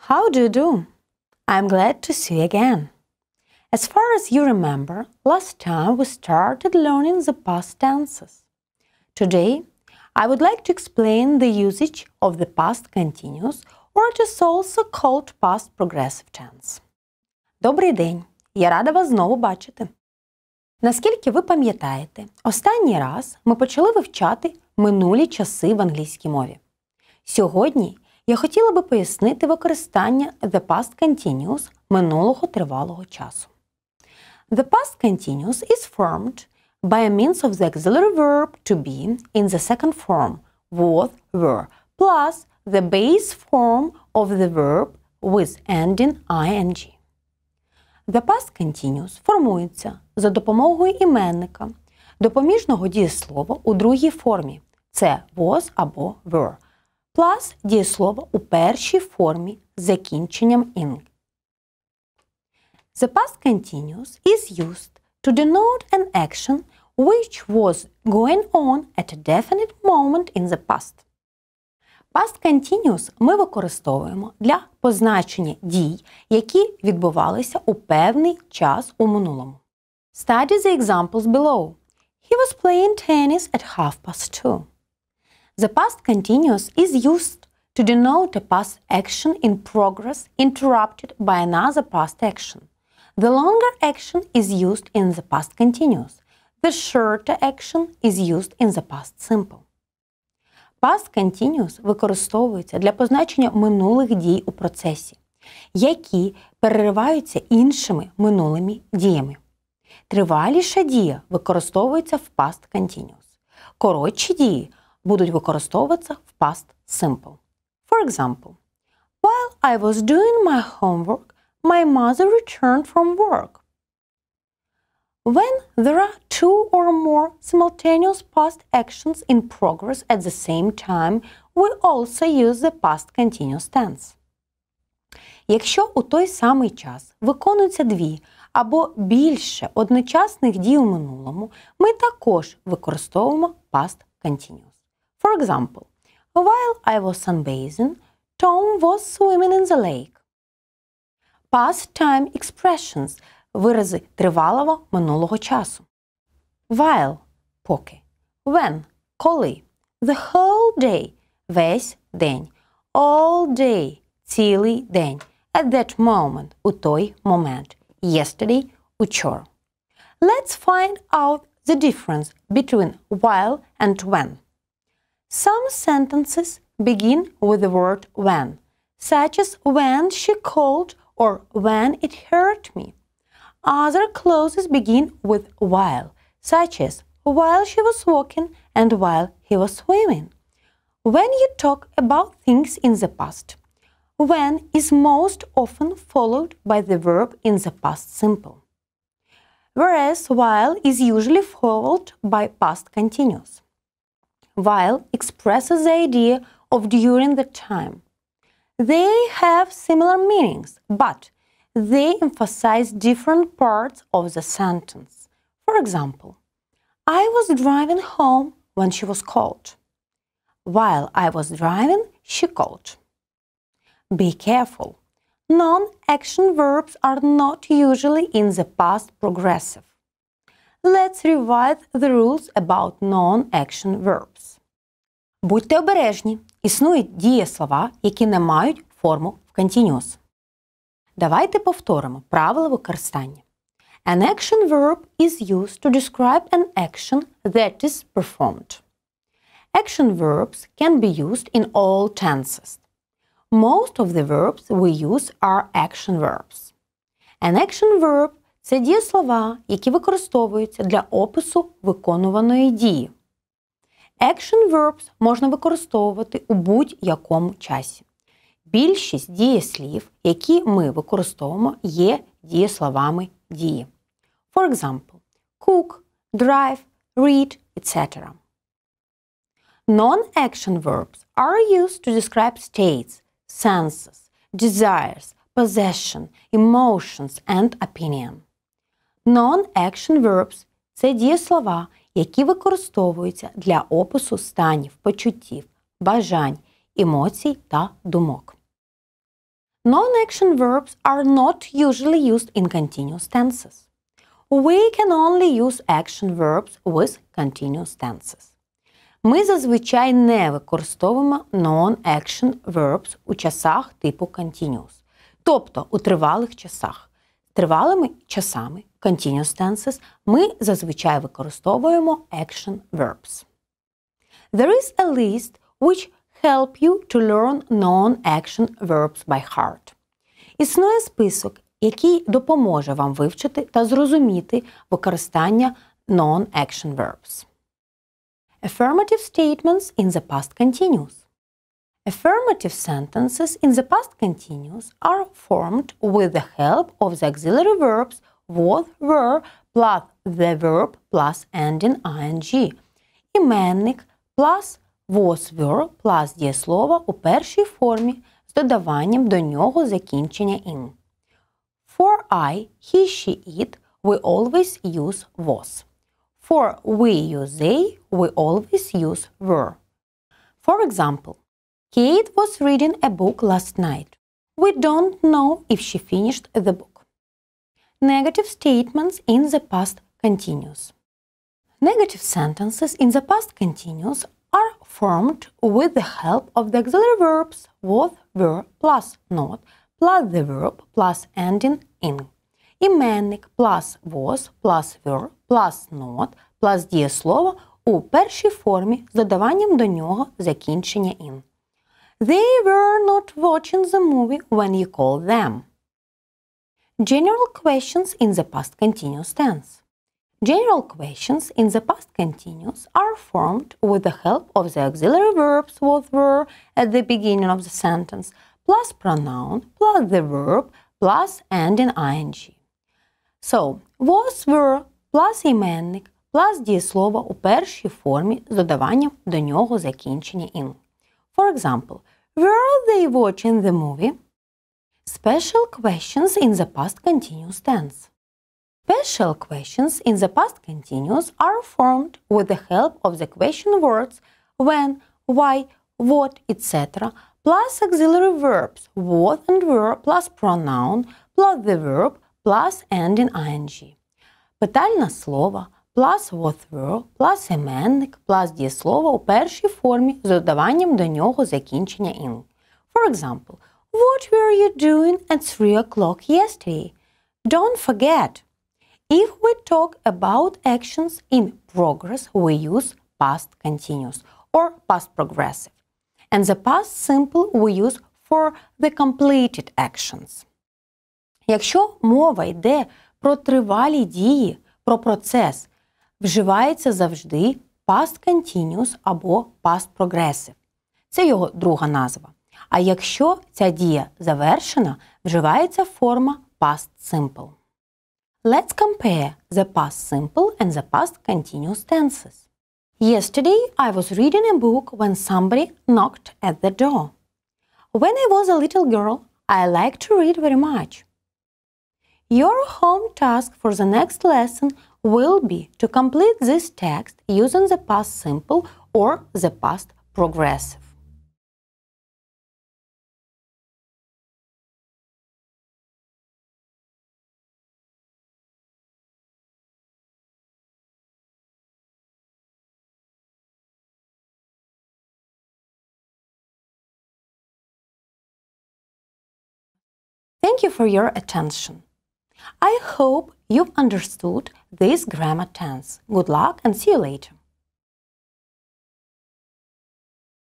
How do you do? I'm glad to see you again. As far as you remember, last time we started learning the past tenses. Today, I would like to explain the usage of the past continuous, or it is also called past progressive tense. Добрий день! Я рада вас знову бачити. Наскільки ви пам'ятаєте, останній раз ми почали вивчати минулі часи в англійській мові. Сьогодні я хотіла би пояснити використання the past continuous минулого тривалого часу. The past continuous is formed by a means of the auxiliary verb to be in the second form, was, were, plus the base form of the verb with ending ing. The past continuous формується за допомогою іменника, допоміжного дієслова у другій формі – це was або were, plus дієслова у першій формі з закінченням ing. The past continuous is used to denote an action which was going on at a definite moment in the past. Past continuous ми використовуємо для позначення дій, які відбувалися у певний час у минулому. Study the examples below. He was playing tennis at 2:30. The past continuous is used to denote a past action in progress interrupted by another past action. The longer action is used in the past continuous. The shorter action is used in the past simple. Past continuous використовується для позначення минулих дій у процесі, які перериваються іншими минулими діями. Триваліша дія використовується в past continuous. Коротші дії будуть використовуватися в past simple. For example, while I was doing my homework, my mother returned from work. When there are two or more simultaneous past actions in progress at the same time, we also use the past continuous tense. Якщо у той самий час виконуються дві або більше одночасних дій у минулому, ми також використовуємо past continuous. For example, while I was sunbathing, Tom was swimming in the lake. Past time expressions – вирази тривалого минулого часу. While – поки. When – коли. The whole day – весь день. All day – цілий день. At that moment – у той момент. Yesterday – учора. Let's find out the difference between while and when. Some sentences begin with the word when, such as when she called or when it hurt me. Other clauses begin with while, such as while she was walking and while he was swimming. When you talk about things in the past, when is most often followed by the verb in the past simple, whereas while is usually followed by past continuous. While expresses the idea of during the time. They have similar meanings, but they emphasize different parts of the sentence. For example, I was driving home when she was called. While I was driving, she called. Be careful. Non-action verbs are not usually in the past progressive. Let's revise the rules about non-action verbs. Будьте обережні. Існують дієслова, які не мають форму в continuous. Давайте повторимо правила використання. An action verb is used to describe an action that is performed. Action verbs can be used in all tenses. Most of the verbs we use are action verbs. An action verb – це дієслова, які використовуються для опису виконуваної дії. Action verbs можна використовувати у будь-якому часі. Більшість дієслів, які ми використовуємо, є дієсловами дії. For example, cook, drive, read, etc. Non-action verbs are used to describe states, senses, desires, possession, emotions and opinion. Non-action verbs – це дієслова, які використовуються для опису станів, почуттів, бажань, емоцій та думок. Non-action verbs are not usually used in continuous tenses. We can only use action verbs with continuous tenses. Ми зазвичай не використовуємо non-action verbs у часах типу continuous, тобто у тривалих часах. Тривалими часами continuous tenses ми зазвичай використовуємо action verbs. There is a list which help you to learn non-action verbs by heart. Існує список, який допоможе вам вивчити та зрозуміти використання non-action verbs. Affirmative statements in the past continuous. Affirmative sentences in the past continuous are formed with the help of the auxiliary verbs was, were, plus the verb plus ending ing. Іменник plus was, were, plus дієслова у першій формі з додаванням до нього закінчення in. For I, he, she, it, we always use was. For we use they, we always use were. For example, Kate was reading a book last night. We don't know if she finished the book. Negative statements in the past continuous. Negative sentences in the past continuous are formed with the help of the auxiliary verbs was, were, plus not, plus the verb, plus ending in. Іменник plus was, plus were, plus not, plus дієслово у першій формі з додаванням до нього закінчення in. They were not watching the movie when you called them. General questions in the past continuous tense. General questions in the past continuous are formed with the help of the auxiliary verbs was, were at the beginning of the sentence, plus pronoun, plus the verb, plus ending ing. So, was, were, plus іменник, plus дієслово у першій формі з додаванням до нього закінчення in. For example, were they watching the movie? Special questions in the past continuous tense. Special questions in the past continuous are formed with the help of the question words when, why, what, etc. plus auxiliary verbs was and were plus pronoun plus the verb plus ending ing. Питальне слово plus was, were plus іменник plus дієслово у першій формі з додаванням до нього закінчення in. For example, what were you doing at 3 o'clock yesterday? Don't forget. If we talk about actions in progress, we use past continuous or past progressive. And the past simple we use for the completed actions. Якщо мова йде про тривалі дії, про процес, вживається завжди past continuous або past progressive. Це його друга назва. А якщо ця дія завершена, вживається форма past simple. Let's compare the past simple and the past continuous tenses. Yesterday, I was reading a book when somebody knocked at the door. When I was a little girl, I liked to read very much. Your home task for the next lesson will be to complete this text using the past simple or the past progressive. Thank you for your attention. I hope you've understood this grammar tense. Good luck and see you later.